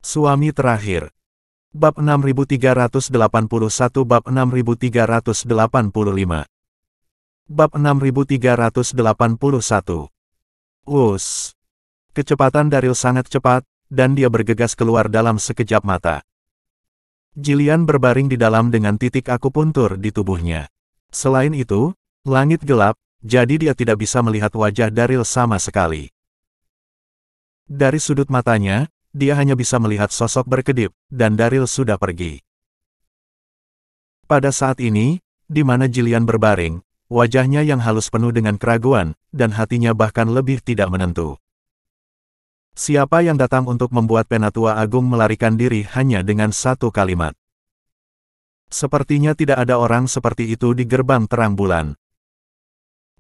Suami terakhir. Bab 6381 Bab 6385 Bab 6381 Us. Kecepatan Daryl sangat cepat, dan dia bergegas keluar dalam sekejap mata. Jillian berbaring di dalam dengan titik akupuntur di tubuhnya. Selain itu, langit gelap, jadi dia tidak bisa melihat wajah Daryl sama sekali. Dari sudut matanya, dia hanya bisa melihat sosok berkedip, dan Daryl sudah pergi. Pada saat ini, di mana Jillian berbaring, wajahnya yang halus penuh dengan keraguan, dan hatinya bahkan lebih tidak menentu. Siapa yang datang untuk membuat Penatua Agung melarikan diri hanya dengan satu kalimat? Sepertinya tidak ada orang seperti itu di gerbang terang bulan.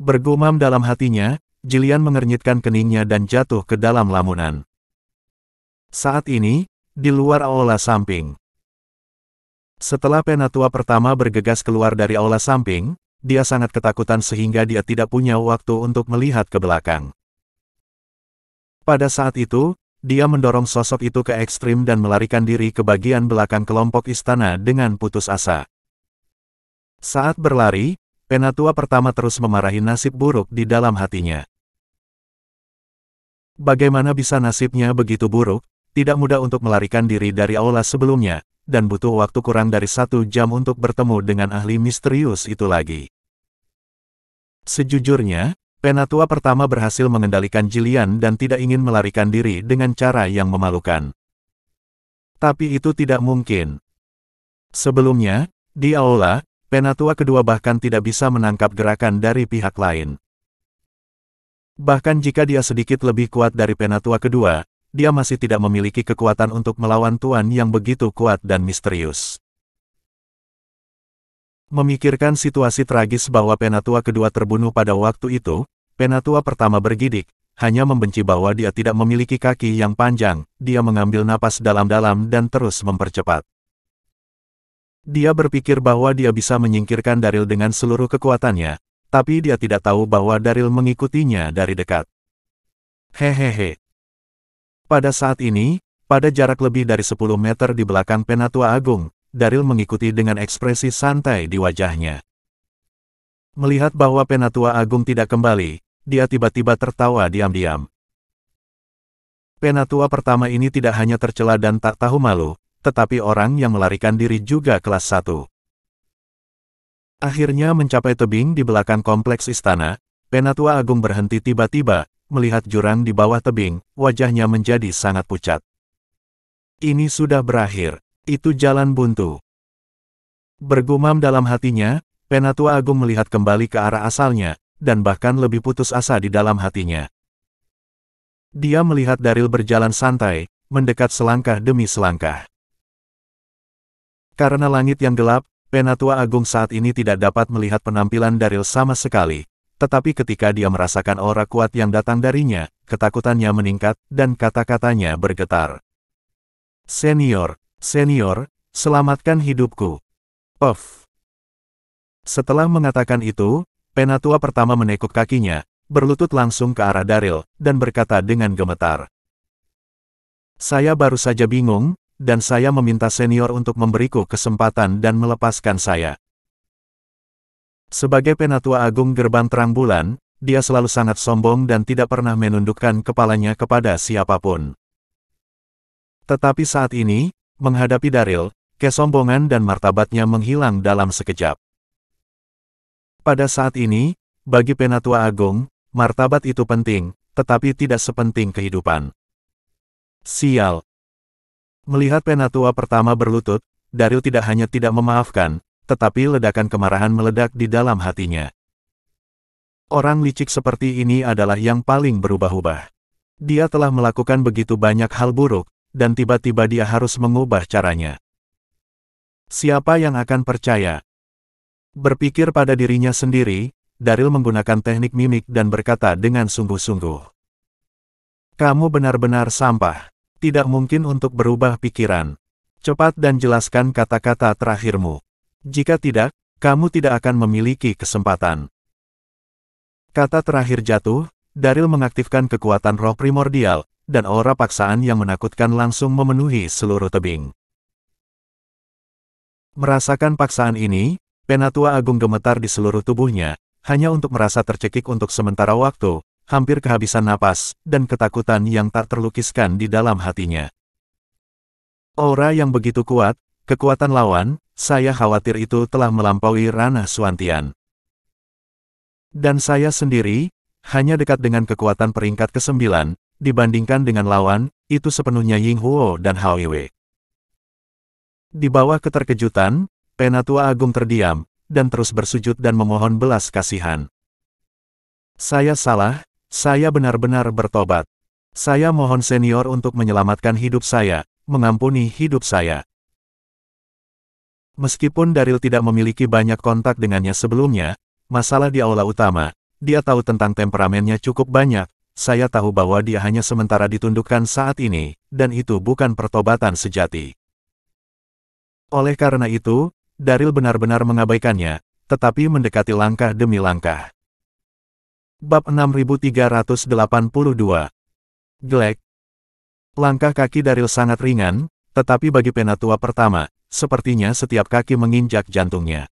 Bergumam dalam hatinya, Jillian mengernyitkan keningnya dan jatuh ke dalam lamunan. Saat ini, di luar aula samping. Setelah Penatua pertama bergegas keluar dari aula samping, dia sangat ketakutan sehingga dia tidak punya waktu untuk melihat ke belakang. Pada saat itu, dia mendorong sosok itu ke ekstrim dan melarikan diri ke bagian belakang kelompok istana dengan putus asa. Saat berlari, Penatua pertama terus memarahi nasib buruk di dalam hatinya. Bagaimana bisa nasibnya begitu buruk? Tidak mudah untuk melarikan diri dari aula sebelumnya, dan butuh waktu kurang dari 1 jam untuk bertemu dengan ahli misterius itu lagi. Sejujurnya, Penatua pertama berhasil mengendalikan Jillian dan tidak ingin melarikan diri dengan cara yang memalukan. Tapi itu tidak mungkin. Sebelumnya, di aula, Penatua kedua bahkan tidak bisa menangkap gerakan dari pihak lain. Bahkan jika dia sedikit lebih kuat dari Penatua kedua, dia masih tidak memiliki kekuatan untuk melawan tuan yang begitu kuat dan misterius. Memikirkan situasi tragis bahwa Penatua kedua terbunuh pada waktu itu, Penatua pertama bergidik, hanya membenci bahwa dia tidak memiliki kaki yang panjang. Dia mengambil napas dalam-dalam dan terus mempercepat. Dia berpikir bahwa dia bisa menyingkirkan Daryl dengan seluruh kekuatannya, tapi dia tidak tahu bahwa Daryl mengikutinya dari dekat. Hehehe. Pada saat ini, pada jarak lebih dari 10 meter di belakang Penatua Agung, Daryl mengikuti dengan ekspresi santai di wajahnya. Melihat bahwa Penatua Agung tidak kembali, dia tiba-tiba tertawa diam-diam. Penatua pertama ini tidak hanya tercela dan tak tahu malu, tetapi orang yang melarikan diri juga kelas 1. Akhirnya mencapai tebing di belakang kompleks istana, Penatua Agung berhenti tiba-tiba, melihat jurang di bawah tebing, wajahnya menjadi sangat pucat. Ini sudah berakhir. Itu jalan buntu. Bergumam dalam hatinya, Penatua Agung melihat kembali ke arah asalnya, dan bahkan lebih putus asa di dalam hatinya. Dia melihat Daryl berjalan santai, mendekat selangkah demi selangkah. Karena langit yang gelap, Penatua Agung saat ini tidak dapat melihat penampilan Daryl sama sekali. Tetapi ketika dia merasakan aura kuat yang datang darinya, ketakutannya meningkat, dan kata-katanya bergetar. Senior, senior, selamatkan hidupku. Puff. Setelah mengatakan itu, Penatua pertama menekuk kakinya, berlutut langsung ke arah Daryl, dan berkata dengan gemetar. Saya baru saja bingung, dan saya meminta senior untuk memberiku kesempatan dan melepaskan saya. Sebagai Penatua Agung Gerbang Terang Bulan, dia selalu sangat sombong dan tidak pernah menundukkan kepalanya kepada siapapun. Tetapi saat ini, menghadapi Daryl, kesombongan dan martabatnya menghilang dalam sekejap. Pada saat ini, bagi Penatua Agung, martabat itu penting, tetapi tidak sepenting kehidupan. Sial. Melihat Penatua pertama berlutut, Daryl tidak hanya tidak memaafkan, tetapi ledakan kemarahan meledak di dalam hatinya. Orang licik seperti ini adalah yang paling berubah-ubah. Dia telah melakukan begitu banyak hal buruk, dan tiba-tiba dia harus mengubah caranya. Siapa yang akan percaya? Berpikir pada dirinya sendiri, Daryl menggunakan teknik mimik dan berkata dengan sungguh-sungguh. Kamu benar-benar sampah. Tidak mungkin untuk berubah pikiran. Cepat dan jelaskan kata-kata terakhirmu. Jika tidak, kamu tidak akan memiliki kesempatan. Kata terakhir jatuh, Daryl mengaktifkan kekuatan roh primordial, dan aura paksaan yang menakutkan langsung memenuhi seluruh tebing. Merasakan paksaan ini, Penatua Agung gemetar di seluruh tubuhnya, hanya untuk merasa tercekik untuk sementara waktu, hampir kehabisan napas, dan ketakutan yang tak terlukiskan di dalam hatinya. Aura yang begitu kuat, kekuatan lawan, saya khawatir itu telah melampaui ranah Suantian. Dan saya sendiri, hanya dekat dengan kekuatan peringkat ke-9, dibandingkan dengan lawan, itu sepenuhnya Ying Huo dan Hao Yue. Di bawah keterkejutan, Penatua Agung terdiam, dan terus bersujud dan memohon belas kasihan. Saya salah, saya benar-benar bertobat. Saya mohon senior untuk menyelamatkan hidup saya, mengampuni hidup saya. Meskipun Daryl tidak memiliki banyak kontak dengannya sebelumnya, masalah di aula utama, dia tahu tentang temperamennya cukup banyak, saya tahu bahwa dia hanya sementara ditundukkan saat ini, dan itu bukan pertobatan sejati. Oleh karena itu, Daryl benar-benar mengabaikannya, tetapi mendekati langkah demi langkah. Bab 6382. Glek. Langkah kaki Daryl sangat ringan, tetapi bagi Penatua pertama, sepertinya setiap kaki menginjak jantungnya.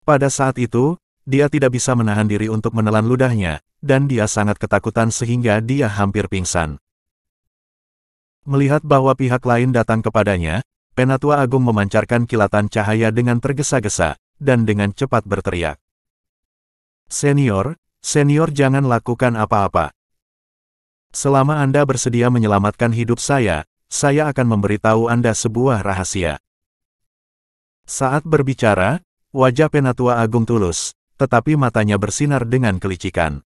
Pada saat itu, dia tidak bisa menahan diri untuk menelan ludahnya, dan dia sangat ketakutan sehingga dia hampir pingsan. Melihat bahwa pihak lain datang kepadanya, Penatua Agung memancarkan kilatan cahaya dengan tergesa-gesa, dan dengan cepat berteriak. Senior, senior jangan lakukan apa-apa. Selama Anda bersedia menyelamatkan hidup saya akan memberitahu Anda sebuah rahasia. Saat berbicara, wajah Penatua Agung tulus, tetapi matanya bersinar dengan kelicikan.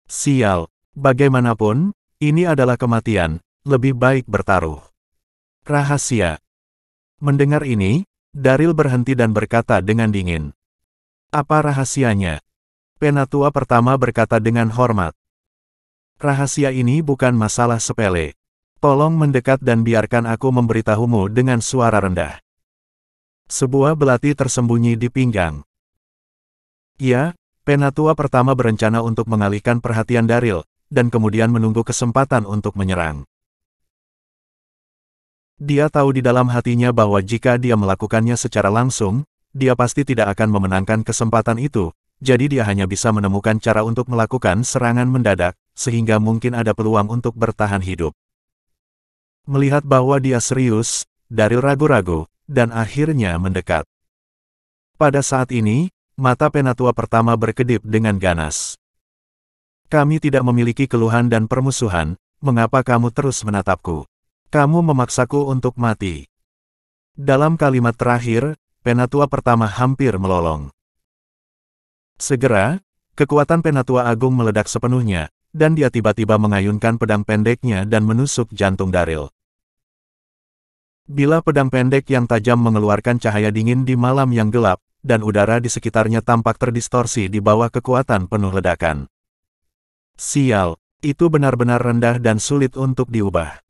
Sial, bagaimanapun, ini adalah kematian, lebih baik bertaruh. Rahasia. Mendengar ini, Daryl berhenti dan berkata dengan dingin. Apa rahasianya? Penatua pertama berkata dengan hormat. Rahasia ini bukan masalah sepele. Tolong mendekat dan biarkan aku memberitahumu dengan suara rendah. Sebuah belati tersembunyi di pinggang. Ya, Penatua pertama berencana untuk mengalihkan perhatian Daryl, dan kemudian menunggu kesempatan untuk menyerang. Dia tahu di dalam hatinya bahwa jika dia melakukannya secara langsung, dia pasti tidak akan memenangkan kesempatan itu, jadi dia hanya bisa menemukan cara untuk melakukan serangan mendadak, sehingga mungkin ada peluang untuk bertahan hidup. Melihat bahwa dia serius, Daryl ragu-ragu, dan akhirnya mendekat. Pada saat ini, mata Penatua pertama berkedip dengan ganas. Kami tidak memiliki keluhan dan permusuhan, mengapa kamu terus menatapku? Kamu memaksaku untuk mati. Dalam kalimat terakhir, Penatua pertama hampir melolong. Segera, kekuatan Penatua Agung meledak sepenuhnya, dan dia tiba-tiba mengayunkan pedang pendeknya dan menusuk jantung Daryl. Bila pedang pendek yang tajam mengeluarkan cahaya dingin di malam yang gelap, dan udara di sekitarnya tampak terdistorsi di bawah kekuatan penuh ledakan. Sial, itu benar-benar rendah dan sulit untuk diubah.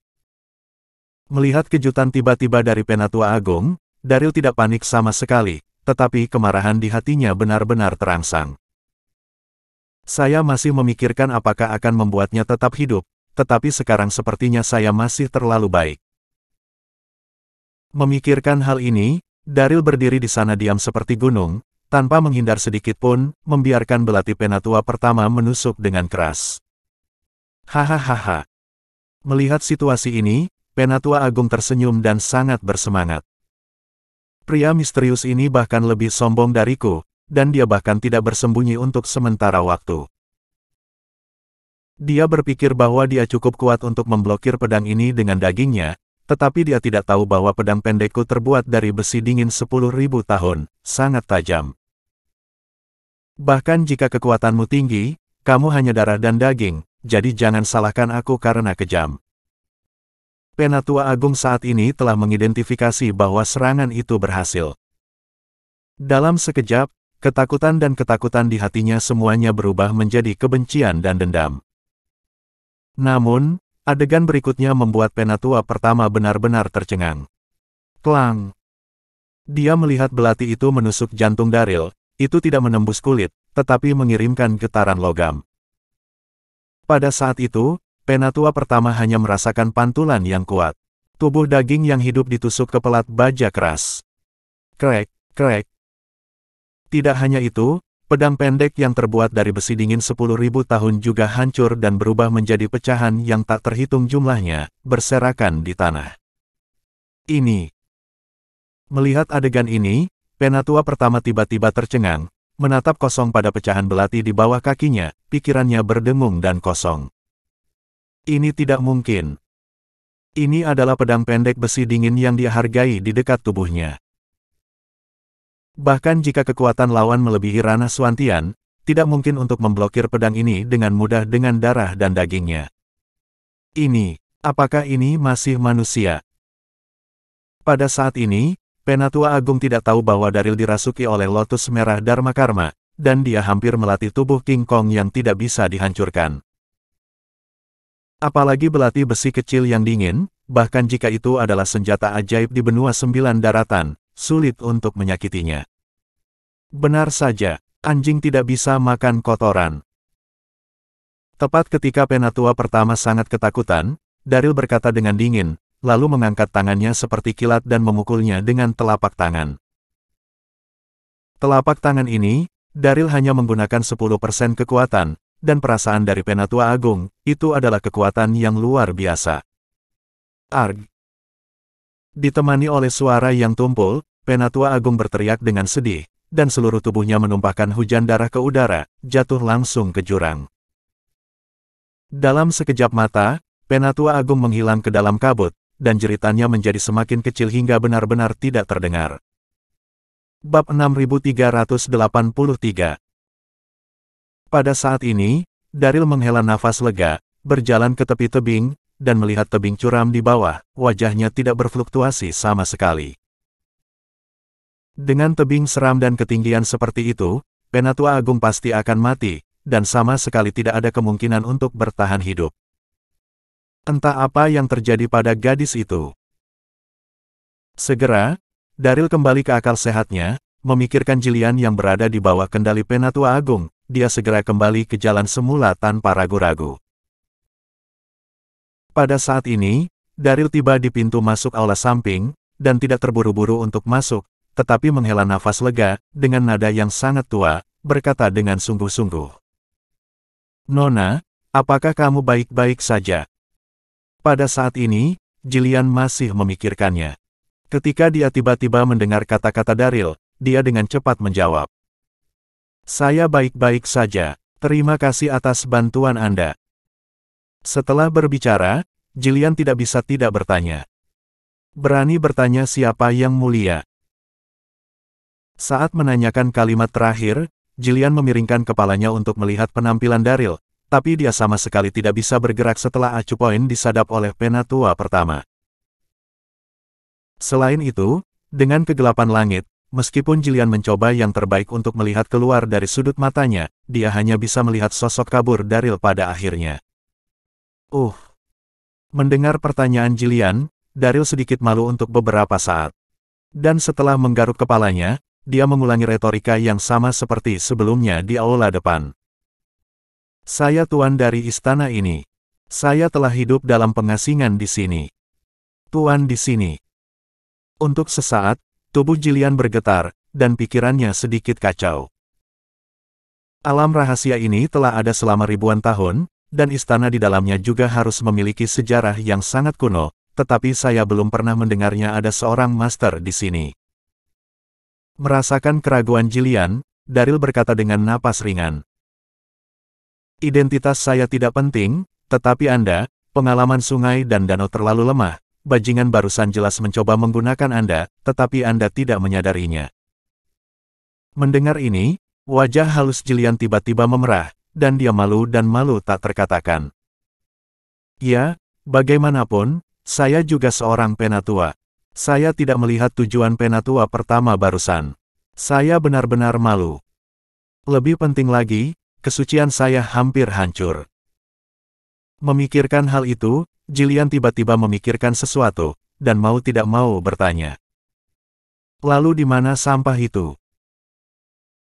Melihat kejutan tiba-tiba dari Penatua Agung, Daryl tidak panik sama sekali, tetapi kemarahan di hatinya benar-benar terangsang. Saya masih memikirkan apakah akan membuatnya tetap hidup, tetapi sekarang sepertinya saya masih terlalu baik. Memikirkan hal ini, Daryl berdiri di sana diam seperti gunung, tanpa menghindar sedikit pun, membiarkan belati Penatua pertama menusuk dengan keras. Hahaha. Melihat situasi ini, Penatua Agung tersenyum dan sangat bersemangat. Pria misterius ini bahkan lebih sombong dariku, dan dia bahkan tidak bersembunyi untuk sementara waktu. Dia berpikir bahwa dia cukup kuat untuk memblokir pedang ini dengan dagingnya, tetapi dia tidak tahu bahwa pedang pendekku terbuat dari besi dingin 10.000 tahun, sangat tajam. Bahkan jika kekuatanmu tinggi, kamu hanya darah dan daging, jadi jangan salahkan aku karena kejam. Penatua Agung saat ini telah mengidentifikasi bahwa serangan itu berhasil. Dalam sekejap, ketakutan dan ketakutan di hatinya semuanya berubah menjadi kebencian dan dendam. Namun, adegan berikutnya membuat Penatua pertama benar-benar tercengang. Klang! Dia melihat belati itu menusuk jantung Daryl, itu tidak menembus kulit, tetapi mengirimkan getaran logam. Pada saat itu, Penatua pertama hanya merasakan pantulan yang kuat. Tubuh daging yang hidup ditusuk ke pelat baja keras. Krek, krek. Tidak hanya itu, pedang pendek yang terbuat dari besi dingin 10.000 tahun juga hancur dan berubah menjadi pecahan yang tak terhitung jumlahnya, berserakan di tanah. Ini. Melihat adegan ini, Penatua pertama tiba-tiba tercengang, menatap kosong pada pecahan belati di bawah kakinya, pikirannya berdengung dan kosong. Ini tidak mungkin. Ini adalah pedang pendek besi dingin yang dia hargai di dekat tubuhnya. Bahkan jika kekuatan lawan melebihi Rana Swantian, tidak mungkin untuk memblokir pedang ini dengan mudah dengan darah dan dagingnya. Apakah ini masih manusia? Pada saat ini, Penatua Agung tidak tahu bahwa Daryl dirasuki oleh Lotus Merah Dharma Karma, dan dia hampir melatih tubuh King Kong yang tidak bisa dihancurkan. Apalagi belati besi kecil yang dingin, bahkan jika itu adalah senjata ajaib di benua 9 daratan, sulit untuk menyakitinya. Benar saja, anjing tidak bisa makan kotoran. Tepat ketika Penatua pertama sangat ketakutan, Daryl berkata dengan dingin, lalu mengangkat tangannya seperti kilat dan memukulnya dengan telapak tangan. Telapak tangan ini, Daryl hanya menggunakan 10% kekuatan, dan perasaan dari Penatua Agung, itu adalah kekuatan yang luar biasa. Arg! Ditemani oleh suara yang tumpul, Penatua Agung berteriak dengan sedih, dan seluruh tubuhnya menumpahkan hujan darah ke udara, jatuh langsung ke jurang. Dalam sekejap mata, Penatua Agung menghilang ke dalam kabut, dan jeritannya menjadi semakin kecil hingga benar-benar tidak terdengar. Bab 6383. Pada saat ini, Daryl menghela nafas lega, berjalan ke tepi tebing, dan melihat tebing curam di bawah, wajahnya tidak berfluktuasi sama sekali. Dengan tebing seram dan ketinggian seperti itu, Penatua Agung pasti akan mati, dan sama sekali tidak ada kemungkinan untuk bertahan hidup. Entah apa yang terjadi pada gadis itu. Segera, Daryl kembali ke akal sehatnya, memikirkan Jillian yang berada di bawah kendali Penatua Agung, dia segera kembali ke jalan semula tanpa ragu-ragu. Pada saat ini, Daryl tiba di pintu masuk aula samping, dan tidak terburu-buru untuk masuk, tetapi menghela nafas lega, dengan nada yang sangat tua, berkata dengan sungguh-sungguh. Nona, apakah kamu baik-baik saja? Pada saat ini, Jillian masih memikirkannya. Ketika dia tiba-tiba mendengar kata-kata Daryl, dia dengan cepat menjawab. Saya baik-baik saja, terima kasih atas bantuan Anda. Setelah berbicara, Jillian tidak bisa tidak bertanya. Berani bertanya siapa yang mulia. Saat menanyakan kalimat terakhir, Jillian memiringkan kepalanya untuk melihat penampilan Daryl, tapi dia sama sekali tidak bisa bergerak setelah acu poin disadap oleh Penatua pertama. Selain itu, dengan kegelapan langit, meskipun Jillian mencoba yang terbaik untuk melihat keluar dari sudut matanya, dia hanya bisa melihat sosok kabur Daryl pada akhirnya. Mendengar pertanyaan Jillian, Daryl sedikit malu untuk beberapa saat. Dan setelah menggaruk kepalanya, dia mengulangi retorika yang sama seperti sebelumnya di aula depan. Saya tuan dari istana ini. Saya telah hidup dalam pengasingan di sini. Tuan di sini. Untuk sesaat, tubuh Jillian bergetar, dan pikirannya sedikit kacau. Alam rahasia ini telah ada selama ribuan tahun, dan istana di dalamnya juga harus memiliki sejarah yang sangat kuno, tetapi saya belum pernah mendengarnya ada seorang master di sini. Merasakan keraguan Jillian, Daryl berkata dengan napas ringan. Identitas saya tidak penting, tetapi Anda, pengalaman sungai dan danau terlalu lemah. Bajingan barusan jelas mencoba menggunakan Anda, tetapi Anda tidak menyadarinya. Mendengar ini, wajah halus Jillian tiba-tiba memerah, dan dia malu dan malu tak terkatakan. Ya, bagaimanapun, saya juga seorang Penatua. Saya tidak melihat tujuan Penatua pertama barusan. Saya benar-benar malu. Lebih penting lagi, kesucian saya hampir hancur. Memikirkan hal itu, Jillian tiba-tiba memikirkan sesuatu, dan mau tidak mau bertanya. Lalu di mana sampah itu?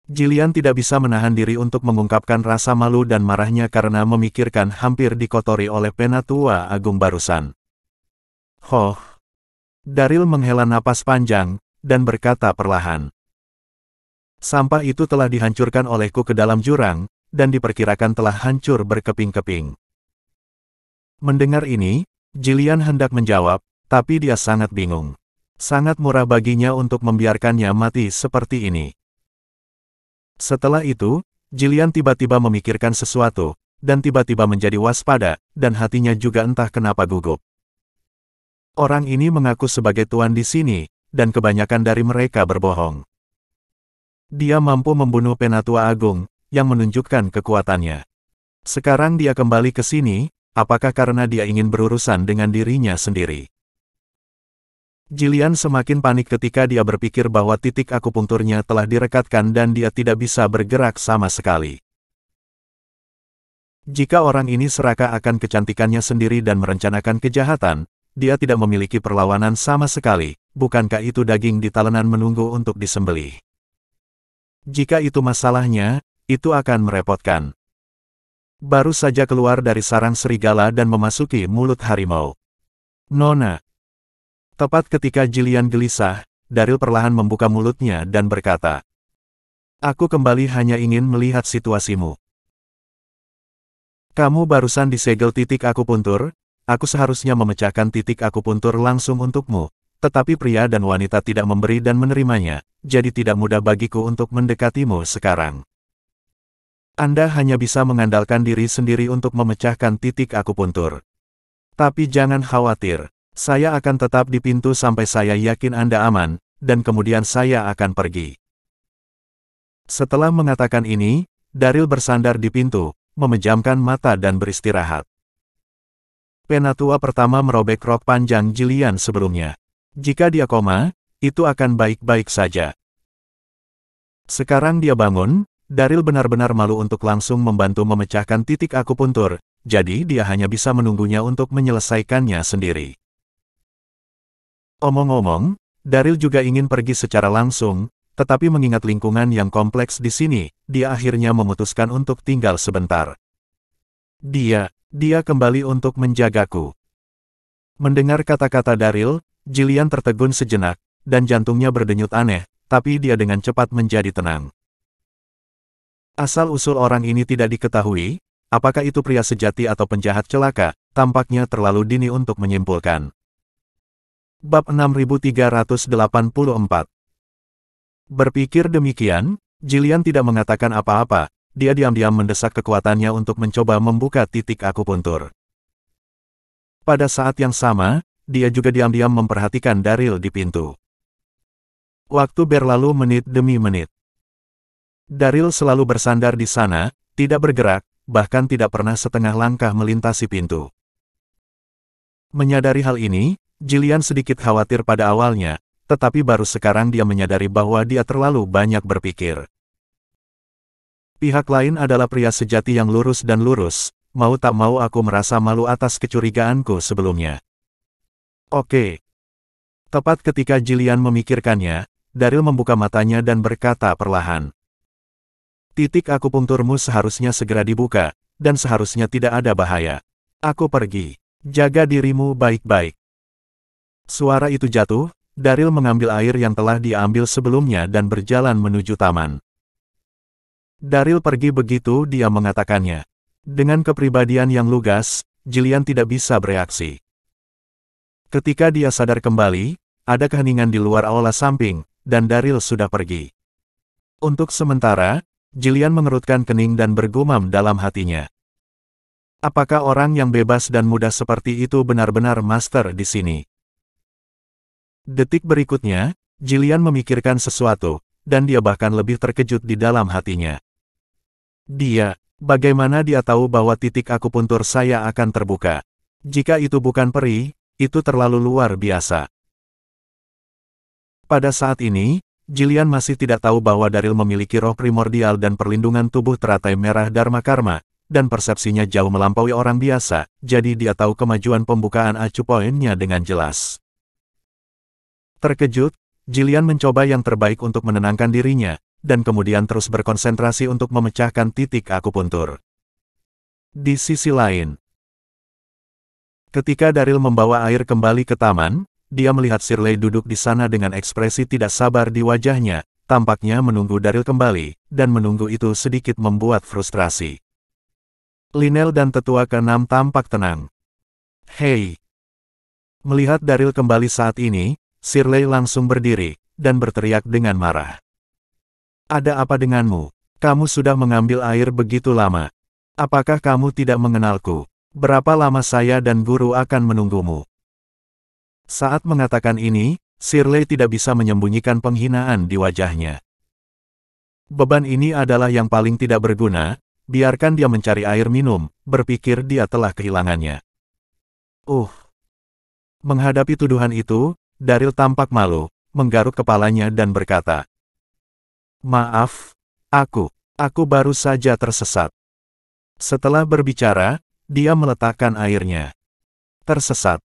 Jilian tidak bisa menahan diri untuk mengungkapkan rasa malu dan marahnya karena memikirkan hampir dikotori oleh Penatua Agung barusan. Hoh! Daryl menghela napas panjang, dan berkata perlahan. Sampah itu telah dihancurkan olehku ke dalam jurang, dan diperkirakan telah hancur berkeping-keping. Mendengar ini, Jilian hendak menjawab, tapi dia sangat bingung. Sangat murah baginya untuk membiarkannya mati seperti ini. Setelah itu, Jilian tiba-tiba memikirkan sesuatu, dan tiba-tiba menjadi waspada, dan hatinya juga entah kenapa gugup. Orang ini mengaku sebagai tuan di sini, dan kebanyakan dari mereka berbohong. Dia mampu membunuh Penatua Agung, yang menunjukkan kekuatannya. Sekarang dia kembali ke sini, apakah karena dia ingin berurusan dengan dirinya sendiri? Jilian semakin panik ketika dia berpikir bahwa titik akupunkturnya telah direkatkan dan dia tidak bisa bergerak sama sekali. Jika orang ini serakah akan kecantikannya sendiri dan merencanakan kejahatan, dia tidak memiliki perlawanan sama sekali, bukankah itu daging di talenan menunggu untuk disembelih? Jika itu masalahnya, itu akan merepotkan. Baru saja keluar dari sarang serigala dan memasuki mulut harimau. Nona. Tepat ketika Jilian gelisah, Daryl perlahan membuka mulutnya dan berkata, "Aku kembali hanya ingin melihat situasimu. Kamu barusan disegel titik akupuntur, aku seharusnya memecahkan titik akupuntur langsung untukmu, tetapi pria dan wanita tidak memberi dan menerimanya, jadi tidak mudah bagiku untuk mendekatimu sekarang. Anda hanya bisa mengandalkan diri sendiri untuk memecahkan titik akupuntur. Tapi jangan khawatir. Saya akan tetap di pintu sampai saya yakin Anda aman, dan kemudian saya akan pergi." Setelah mengatakan ini, Daryl bersandar di pintu, memejamkan mata dan beristirahat. Penatua pertama merobek rok panjang Jilian sebelumnya. Jika dia koma, itu akan baik-baik saja. Sekarang dia bangun, Daryl benar-benar malu untuk langsung membantu memecahkan titik akupuntur, jadi dia hanya bisa menunggunya untuk menyelesaikannya sendiri. Omong-omong, Daryl juga ingin pergi secara langsung, tetapi mengingat lingkungan yang kompleks di sini, dia akhirnya memutuskan untuk tinggal sebentar. Dia kembali untuk menjagaku. Mendengar kata-kata Daryl, Jilian tertegun sejenak, dan jantungnya berdenyut aneh, tapi dia dengan cepat menjadi tenang. Asal-usul orang ini tidak diketahui, apakah itu pria sejati atau penjahat celaka, tampaknya terlalu dini untuk menyimpulkan. Bab 6384. Berpikir demikian, Jilian tidak mengatakan apa-apa, dia diam-diam mendesak kekuatannya untuk mencoba membuka titik akupuntur. Pada saat yang sama, dia juga diam-diam memperhatikan Daryl di pintu. Waktu berlalu menit demi menit. Daryl selalu bersandar di sana, tidak bergerak, bahkan tidak pernah setengah langkah melintasi pintu. Menyadari hal ini, Jilian sedikit khawatir pada awalnya, tetapi baru sekarang dia menyadari bahwa dia terlalu banyak berpikir. Pihak lain adalah pria sejati yang lurus dan lurus, mau tak mau aku merasa malu atas kecurigaanku sebelumnya. Oke. Tepat ketika Jilian memikirkannya, Daryl membuka matanya dan berkata perlahan. Titik akupunkturmu seharusnya segera dibuka, dan seharusnya tidak ada bahaya. Aku pergi. Jaga dirimu baik-baik. Suara itu jatuh, Daryl mengambil air yang telah dia ambil sebelumnya dan berjalan menuju taman. Daryl pergi begitu dia mengatakannya. Dengan kepribadian yang lugas, Jilian tidak bisa bereaksi. Ketika dia sadar kembali, ada keheningan di luar aula samping, dan Daryl sudah pergi. Untuk sementara, Jilian mengerutkan kening dan bergumam dalam hatinya. Apakah orang yang bebas dan mudah seperti itu benar-benar master di sini? Detik berikutnya, Jilian memikirkan sesuatu, dan dia bahkan lebih terkejut di dalam hatinya. Bagaimana dia tahu bahwa titik akupuntur saya akan terbuka? Jika itu bukan peri, itu terlalu luar biasa. Pada saat ini, Jilian masih tidak tahu bahwa Daryl memiliki roh primordial dan perlindungan tubuh teratai merah Dharma Karma, dan persepsinya jauh melampaui orang biasa, jadi dia tahu kemajuan pembukaan acu poinnya dengan jelas. Terkejut, Jilian mencoba yang terbaik untuk menenangkan dirinya, dan kemudian terus berkonsentrasi untuk memecahkan titik akupuntur. Di sisi lain, ketika Daryl membawa air kembali ke taman, dia melihat Shirley duduk di sana dengan ekspresi tidak sabar di wajahnya, tampaknya menunggu Daryl kembali, dan menunggu itu sedikit membuat frustrasi. Lynelle dan tetua ke-6 tampak tenang. Hei! Melihat Daryl kembali saat ini, Shirley langsung berdiri, dan berteriak dengan marah. Ada apa denganmu? Kamu sudah mengambil air begitu lama. Apakah kamu tidak mengenalku? Berapa lama saya dan guru akan menunggumu? Saat mengatakan ini, Shirley tidak bisa menyembunyikan penghinaan di wajahnya. Beban ini adalah yang paling tidak berguna, biarkan dia mencari air minum, berpikir dia telah kehilangannya. Menghadapi tuduhan itu, Daryl tampak malu, menggaruk kepalanya dan berkata, "Maaf, aku baru saja tersesat." Setelah berbicara, dia meletakkan airnya. Tersesat.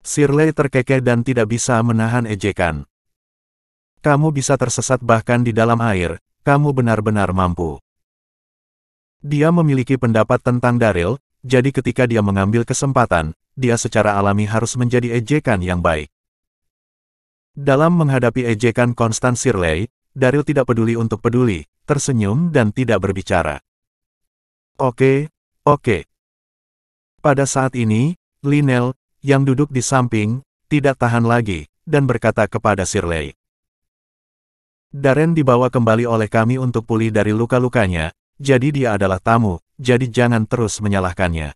Shirley terkekeh dan tidak bisa menahan ejekan. Kamu bisa tersesat bahkan di dalam air, kamu benar-benar mampu. Dia memiliki pendapat tentang Daryl, jadi ketika dia mengambil kesempatan, dia secara alami harus menjadi ejekan yang baik. Dalam menghadapi ejekan konstan Shirley, Daryl tidak peduli untuk peduli, tersenyum dan tidak berbicara. Oke. Pada saat ini, Lynelle, yang duduk di samping, tidak tahan lagi, dan berkata kepada Shirley. Darren dibawa kembali oleh kami untuk pulih dari luka-lukanya, jadi dia adalah tamu, jadi jangan terus menyalahkannya.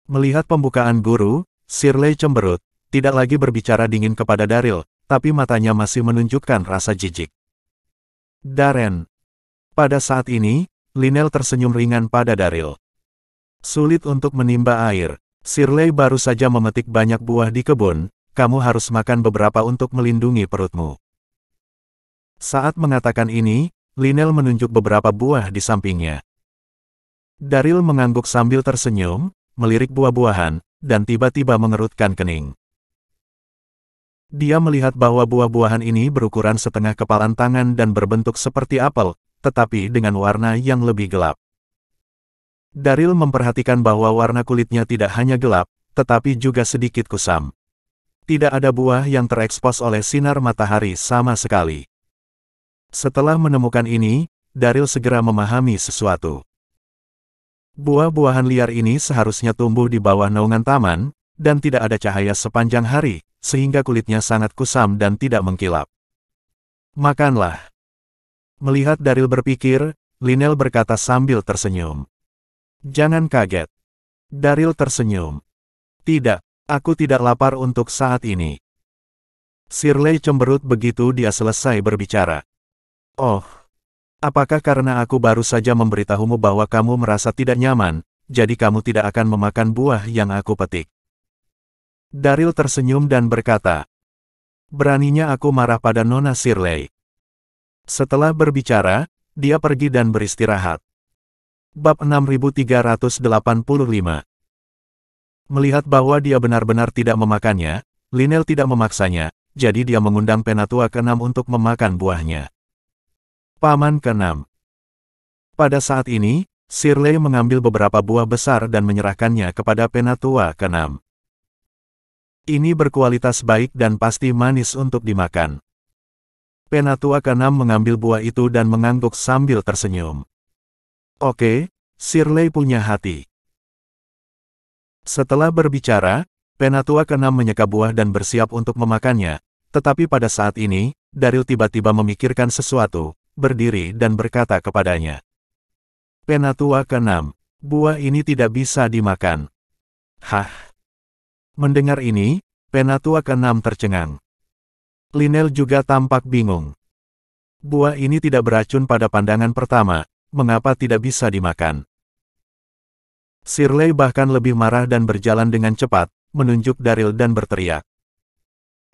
Melihat pembukaan guru, Shirley cemberut, tidak lagi berbicara dingin kepada Daryl, tapi matanya masih menunjukkan rasa jijik. Darren. Pada saat ini, Lynelle tersenyum ringan pada Daryl. Sulit untuk menimba air. Shirley baru saja memetik banyak buah di kebun, kamu harus makan beberapa untuk melindungi perutmu. Saat mengatakan ini, Lynelle menunjuk beberapa buah di sampingnya. Daryl mengangguk sambil tersenyum, melirik buah-buahan, dan tiba-tiba mengerutkan kening. Dia melihat bahwa buah-buahan ini berukuran setengah kepalan tangan dan berbentuk seperti apel, tetapi dengan warna yang lebih gelap. Daryl memperhatikan bahwa warna kulitnya tidak hanya gelap, tetapi juga sedikit kusam. Tidak ada buah yang terekspos oleh sinar matahari sama sekali. Setelah menemukan ini, Daryl segera memahami sesuatu. Buah-buahan liar ini seharusnya tumbuh di bawah naungan taman, dan tidak ada cahaya sepanjang hari, sehingga kulitnya sangat kusam dan tidak mengkilap. Makanlah. Melihat Daryl berpikir, Lynelle berkata sambil tersenyum. Jangan kaget. Daryl tersenyum. Tidak, aku tidak lapar untuk saat ini. Shirley cemberut begitu dia selesai berbicara. Apakah karena aku baru saja memberitahumu bahwa kamu merasa tidak nyaman, jadi kamu tidak akan memakan buah yang aku petik? Daryl tersenyum dan berkata, beraninya aku marah pada Nona Shirley. Setelah berbicara, dia pergi dan beristirahat. Bab 6385. Melihat bahwa dia benar-benar tidak memakannya, Lynelle tidak memaksanya, jadi dia mengundang Penatua ke-6 untuk memakan buahnya. Paman ke-6. Pada saat ini, Shirley mengambil beberapa buah besar dan menyerahkannya kepada Penatua ke-6. Ini berkualitas baik dan pasti manis untuk dimakan. Penatua ke-6 mengambil buah itu dan mengangguk sambil tersenyum. Oke, Shirley punya hati. Setelah berbicara, Penatua ke-6 menyeka buah dan bersiap untuk memakannya, tetapi pada saat ini, Daryl tiba-tiba memikirkan sesuatu, berdiri dan berkata kepadanya. Penatua ke-6, buah ini tidak bisa dimakan. Hah? Mendengar ini, Penatua ke-6 tercengang. Lynelle juga tampak bingung. Buah ini tidak beracun pada pandangan pertama, mengapa tidak bisa dimakan? Shirley bahkan lebih marah dan berjalan dengan cepat, menunjuk Daryl dan berteriak.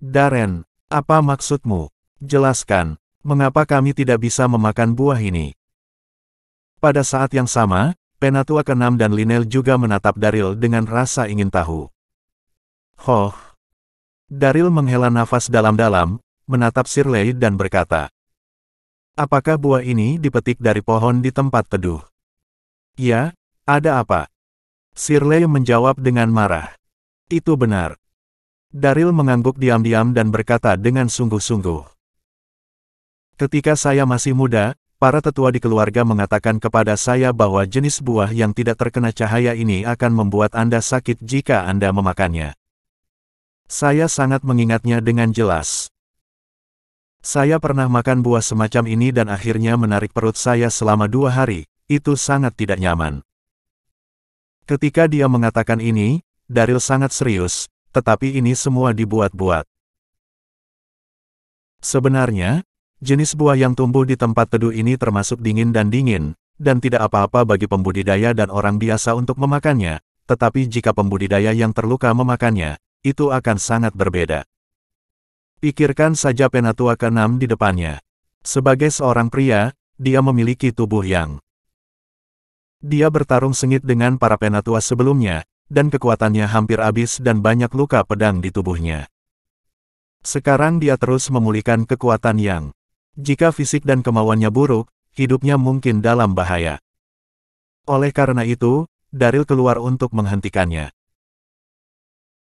Darren, apa maksudmu? Jelaskan. Mengapa kami tidak bisa memakan buah ini? Pada saat yang sama, Penatua ke-6 dan Lynelle juga menatap Daryl dengan rasa ingin tahu. Daryl menghela nafas dalam-dalam, menatap Shirley dan berkata. Apakah buah ini dipetik dari pohon di tempat teduh? Ya, ada apa? Shirley menjawab dengan marah. Itu benar. Daryl mengangguk diam-diam dan berkata dengan sungguh-sungguh. Ketika saya masih muda, para tetua di keluarga mengatakan kepada saya bahwa jenis buah yang tidak terkena cahaya ini akan membuat Anda sakit jika Anda memakannya. Saya sangat mengingatnya dengan jelas. Saya pernah makan buah semacam ini dan akhirnya menarik perut saya selama 2 hari, itu sangat tidak nyaman. Ketika dia mengatakan ini, Daryl sangat serius, tetapi ini semua dibuat-buat. Sebenarnya, jenis buah yang tumbuh di tempat teduh ini termasuk dingin, dan tidak apa-apa bagi pembudidaya dan orang biasa untuk memakannya, tetapi jika pembudidaya yang terluka memakannya, itu akan sangat berbeda. Pikirkan saja penatua ke-6 di depannya. Sebagai seorang pria, dia memiliki tubuh yang... Dia bertarung sengit dengan para penatua sebelumnya, dan kekuatannya hampir habis dan banyak luka pedang di tubuhnya. Sekarang dia terus memulihkan kekuatan yang... Jika fisik dan kemauannya buruk, hidupnya mungkin dalam bahaya. Oleh karena itu, Daryl keluar untuk menghentikannya.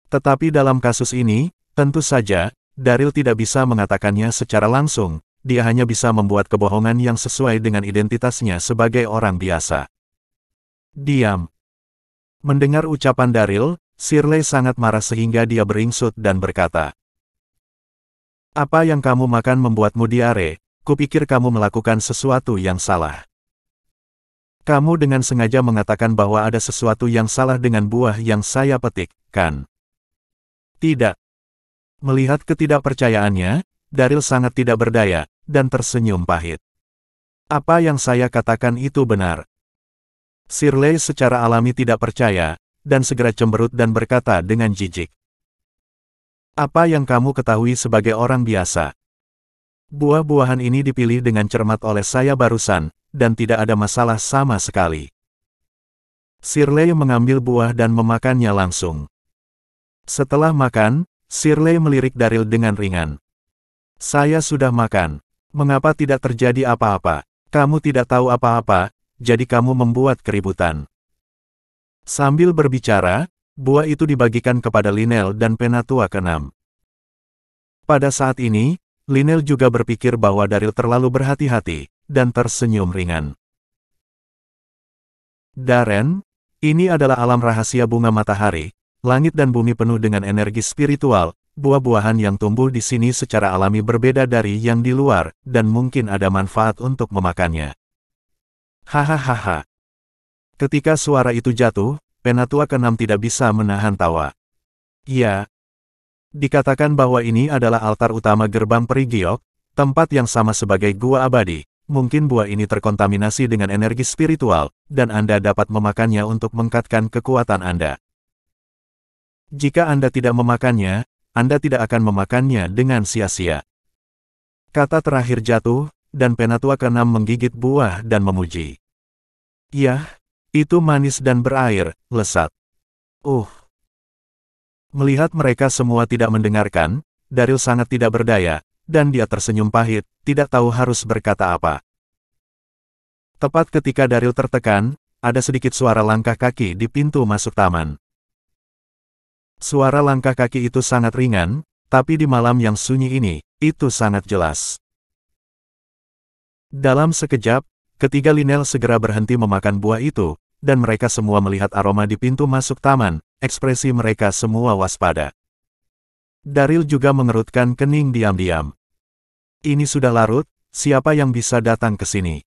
Tetapi dalam kasus ini, tentu saja, Daryl tidak bisa mengatakannya secara langsung, dia hanya bisa membuat kebohongan yang sesuai dengan identitasnya sebagai orang biasa. Diam. Mendengar ucapan Daryl, Shirley sangat marah sehingga dia beringsut dan berkata, "Apa yang kamu makan membuatmu diare? Kupikir kamu melakukan sesuatu yang salah. Kamu dengan sengaja mengatakan bahwa ada sesuatu yang salah dengan buah yang saya petik, kan?" Tidak. Melihat ketidakpercayaannya, Daryl sangat tidak berdaya, dan tersenyum pahit. Apa yang saya katakan itu benar. Shirley secara alami tidak percaya, dan segera cemberut dan berkata dengan jijik. Apa yang kamu ketahui sebagai orang biasa? Buah-buahan ini dipilih dengan cermat oleh saya barusan, dan tidak ada masalah sama sekali. Shirley mengambil buah dan memakannya langsung. Setelah makan, Shirley melirik Daryl dengan ringan. Saya sudah makan. Mengapa tidak terjadi apa-apa? Kamu tidak tahu apa-apa, jadi kamu membuat keributan. Sambil berbicara, buah itu dibagikan kepada Lynelle dan penatua ke-6. Pada saat ini, Lynelle juga berpikir bahwa Daryl terlalu berhati-hati, dan tersenyum ringan. Darren, ini adalah alam rahasia bunga matahari. Langit dan bumi penuh dengan energi spiritual, buah-buahan yang tumbuh di sini secara alami berbeda dari yang di luar, dan mungkin ada manfaat untuk memakannya. Hahaha. Ketika suara itu jatuh, penatua ke-6 tidak bisa menahan tawa. Ya. Dikatakan bahwa ini adalah altar utama gerbang peri giok, tempat yang sama sebagai gua abadi. Mungkin buah ini terkontaminasi dengan energi spiritual, dan Anda dapat memakannya untuk meningkatkan kekuatan Anda. Jika Anda tidak memakannya, Anda tidak akan memakannya dengan sia-sia. Kata terakhir jatuh, dan penatua ke-6 menggigit buah dan memuji. Yah, itu manis dan berair, lesat. Melihat mereka semua tidak mendengarkan, Daryl sangat tidak berdaya, dan dia tersenyum pahit, tidak tahu harus berkata apa. Tepat ketika Daryl tertekan, ada sedikit suara langkah kaki di pintu masuk taman. Suara langkah kaki itu sangat ringan, tapi di malam yang sunyi ini, itu sangat jelas. Dalam sekejap, ketiga Lynelle segera berhenti memakan buah itu, dan mereka semua melihat aroma di pintu masuk taman, ekspresi mereka semua waspada. Daryl juga mengerutkan kening diam-diam. Ini sudah larut, siapa yang bisa datang ke sini?